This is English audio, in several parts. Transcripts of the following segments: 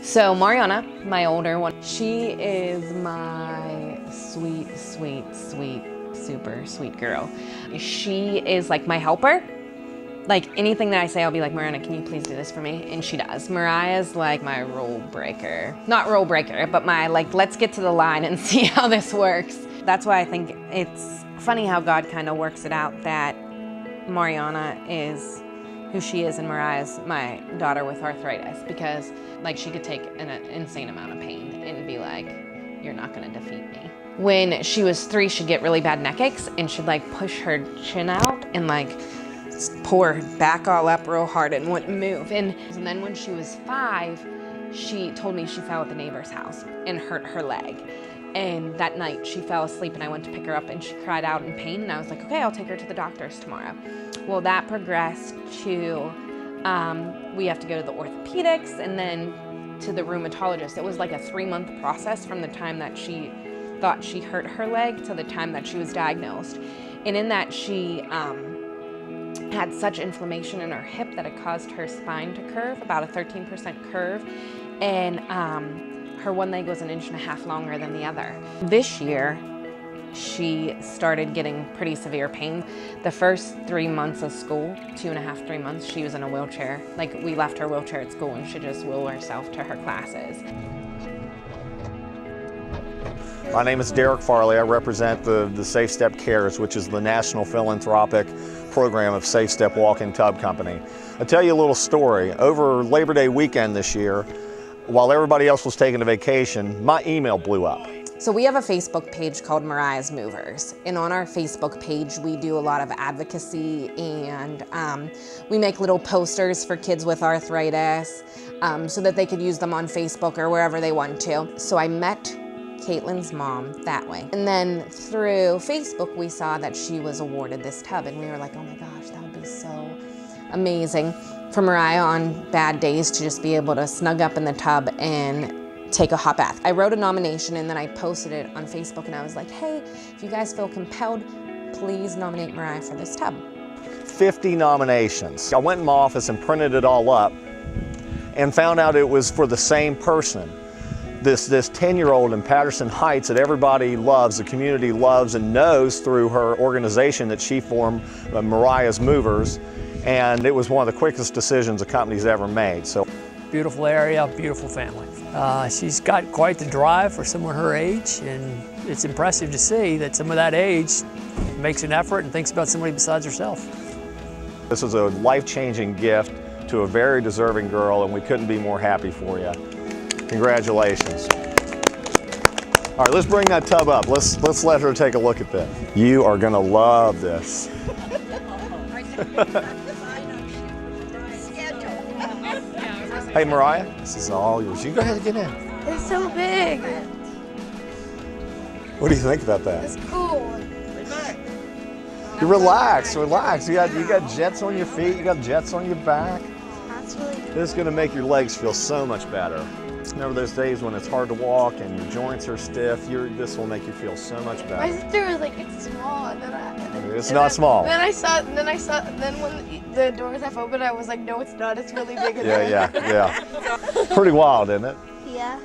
So Mariana, my older one, she is my sweet, sweet, sweet, super sweet girl. She is like my helper. Like anything that I say, I'll be like, Mariana, can you please do this for me? And she does. Mariah's like my rule breaker. Not rule breaker, but my like, let's get to the line and see how this works. That's why I think it's funny how God kind of works it out that Mariana is who she is and Mariah's my daughter with arthritis, because like she could take an insane amount of pain and be like, you're not gonna defeat me. When she was 3, she'd get really bad neck aches and she'd like push her chin out and like pull her back all up real hard and wouldn't move. And then when she was 5, she told me she fell at the neighbor's house and hurt her leg. And that night she fell asleep and I went to pick her up and she cried out in pain and I was like, okay, I'll take her to the doctor's tomorrow. Well, that progressed to, we have to go to the orthopedics and then to the rheumatologist. It was like a 3-month process from the time that she thought she hurt her leg to the time that she was diagnosed. And in that she had such inflammation in her hip that it caused her spine to curve, about a 13% curve. And her one leg was 1.5 inches longer than the other. This year, she started getting pretty severe pain. The first 3 months of school, 2.5, 3 months, she was in a wheelchair. Like we left her wheelchair at school and she just wheeled herself to her classes. My name is Derek Farley. I represent the Safe Step Cares, which is the national philanthropic program of Safe Step Walk-in Tub Company. I'll tell you a little story. Over Labor Day weekend this year, while everybody else was taking a vacation, my email blew up. So we have a Facebook page called Mariah's Movers. And on our Facebook page, we do a lot of advocacy and we make little posters for kids with arthritis so that they could use them on Facebook or wherever they want to. So I met Caitlin's mom that way. And then through Facebook, we saw that she was awarded this tub and we were like, oh my gosh, that would be so amazing for Mariah on bad days to just be able to snug up in the tub and take a hot bath. I wrote a nomination and then I posted it on Facebook and I was like, hey, if you guys feel compelled, please nominate Mariah for this tub. 50 nominations. I went in my office and printed it all up and found out it was for the same person. This 10-year-old in Patterson Heights that everybody loves, the community loves and knows through her organization that she formed, Mariah's Movers, and it was one of the quickest decisions the company's ever made. So, beautiful area, beautiful family. She's got quite the drive for someone her age, and it's impressive to see that someone that age makes an effort and thinks about somebody besides herself. This is a life-changing gift to a very deserving girl, and we couldn't be more happy for you. Congratulations. All right, let's bring that tub up. Let's let her take a look at this. You are gonna love this. Hey Mariah, this is all yours. You go ahead and get in. It's so big. What do you think about that? It's cool. You relax. You got jets on your feet, you got jets on your back. That's really cool. This is gonna make your legs feel so much better. Remember those days when it's hard to walk and your joints are stiff? This will make you feel so much better. My sister was like, it's small, and then It's not small. Then when the doors have opened, I was like, no, it's not. It's really big. Yeah. Pretty wild, isn't it? Yeah.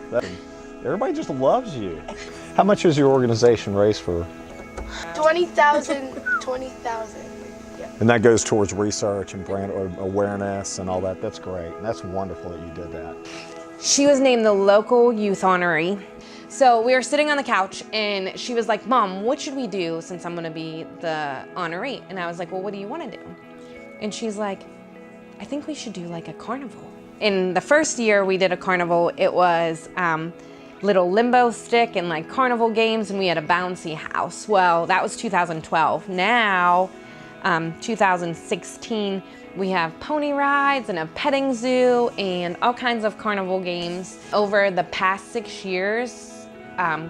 Everybody just loves you. How much is your organization raised for? 20,000. 20,000. Yeah. And that goes towards research and brand awareness and all that. That's great. That's wonderful that you did that. She was named the local youth honoree. So we were sitting on the couch and she was like, Mom, what should we do since I'm gonna be the honoree? And I was like, well, what do you wanna do? And she's like, I think we should do like a carnival. In the first year we did a carnival, it was little limbo stick and like carnival games, and we had a bouncy house. Well, that was 2012. Now, 2016, we have pony rides and a petting zoo and all kinds of carnival games. Over the past 6 years,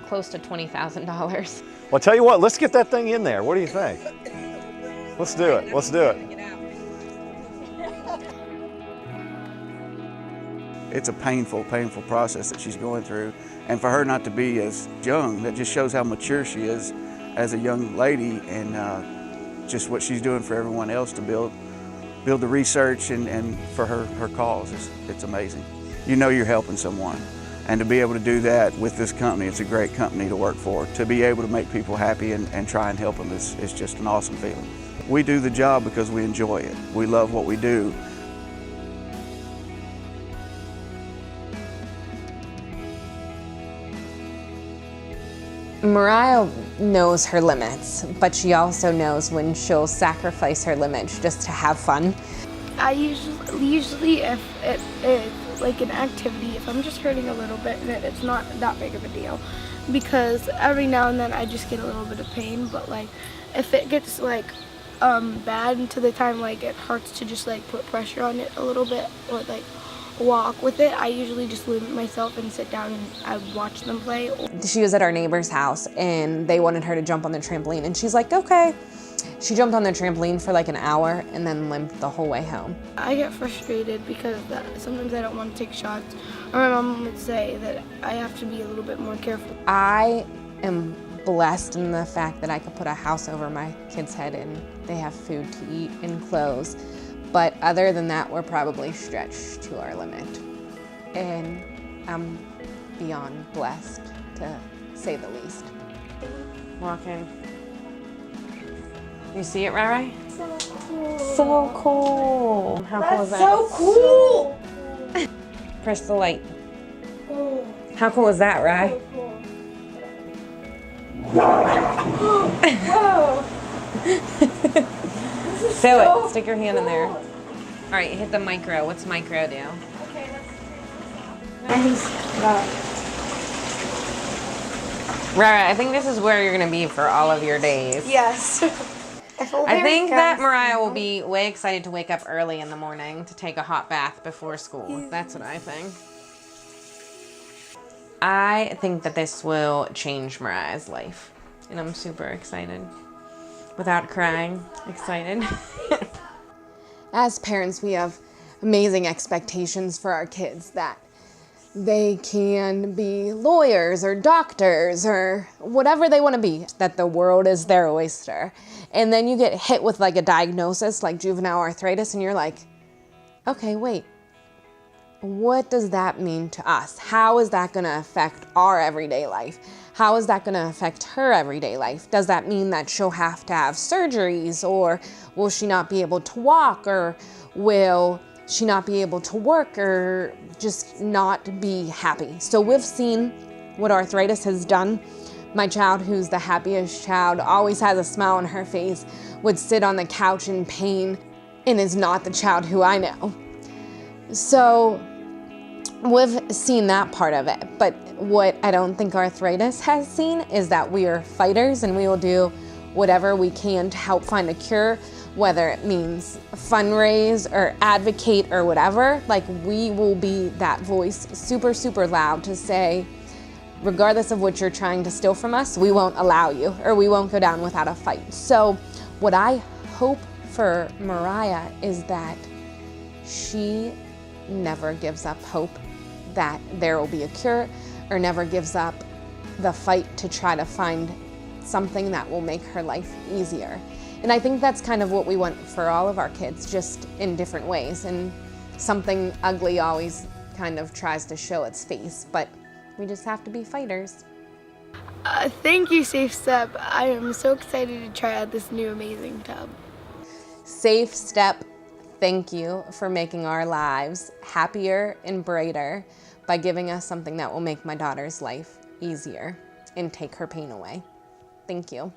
close to $20,000. Well, I'll tell you what, let's get that thing in there. What do you think? Let's do it. Let's do it. It's a painful process that she's going through. And for her not to be as young, that just shows how mature she is as a young lady, and just what she's doing for everyone else to build the research and for her cause. It's amazing. you know you're helping someone. And to be able to do that with this company, it's a great company to work for. To be able to make people happy and try and help them is just an awesome feeling. We do the job because we enjoy it. We love what we do. Mariah knows her limits, but she also knows when she'll sacrifice her limits just to have fun. I usually if it's like an activity, if I'm just hurting a little bit, then it's not that big of a deal, because every now and then I just get a little bit of pain. But like if it gets like bad to the time like it hurts to just like put pressure on it a little bit or like walk with it, I usually just limit myself and sit down and I watch them play. She was at our neighbor's house and they wanted her to jump on the trampoline, and she's like, okay. She jumped on the trampoline for like an hour and then limped the whole way home. I get frustrated because sometimes I don't want to take shots, or my mom would say that I have to be a little bit more careful. I am blessed in the fact that I could put a house over my kid's head and they have food to eat and clothes. But other than that, we're probably stretched to our limit. And I'm beyond blessed, to say the least. Walk in. You see it, Rai? So cool. So cool. How cool is that? So cool. Press the light. Cool. How cool is that, Rai? So cool. Whoa. Feel it. Stick your hand in there. All right, hit the micro. What's micro do? Okay, let's Rara, I think this is where you're gonna be for all of your days. Yes. I think that Mariah will be way excited to wake up early in the morning to take a hot bath before school. That's what I think. I think that this will change Mariah's life, and I'm super excited. Without crying, excited. As parents, we have amazing expectations for our kids that they can be lawyers or doctors or whatever they want to be, that the world is their oyster. And then you get hit with like a diagnosis like juvenile arthritis and you're like, okay, wait, what does that mean to us? How is that going to affect our everyday life? How is that going to affect her everyday life? Does that mean that she'll have to have surgeries, or will she not be able to walk, or will she not be able to work, or just not be happy? So we've seen what arthritis has done. My child, who's the happiest child, always has a smile on her face, would sit on the couch in pain, and is not the child who I know. So we've seen that part of it, but what I don't think arthritis has seen is that we are fighters and we will do whatever we can to help find a cure, whether it means fundraise or advocate or whatever. Like, we will be that voice super, super loud to say, regardless of what you're trying to steal from us, we won't allow you, or we won't go down without a fight. So what I hope for Mariah is that she never gives up hope that there will be a cure, or never gives up the fight to try to find something that will make her life easier. And I think that's kind of what we want for all of our kids, just in different ways. And something ugly always kind of tries to show its face, but we just have to be fighters. Thank you, Safe Step. I am so excited to try out this new amazing tub. Safe Step, thank you for making our lives happier and brighter by giving us something that will make my daughter's life easier and take her pain away. Thank you.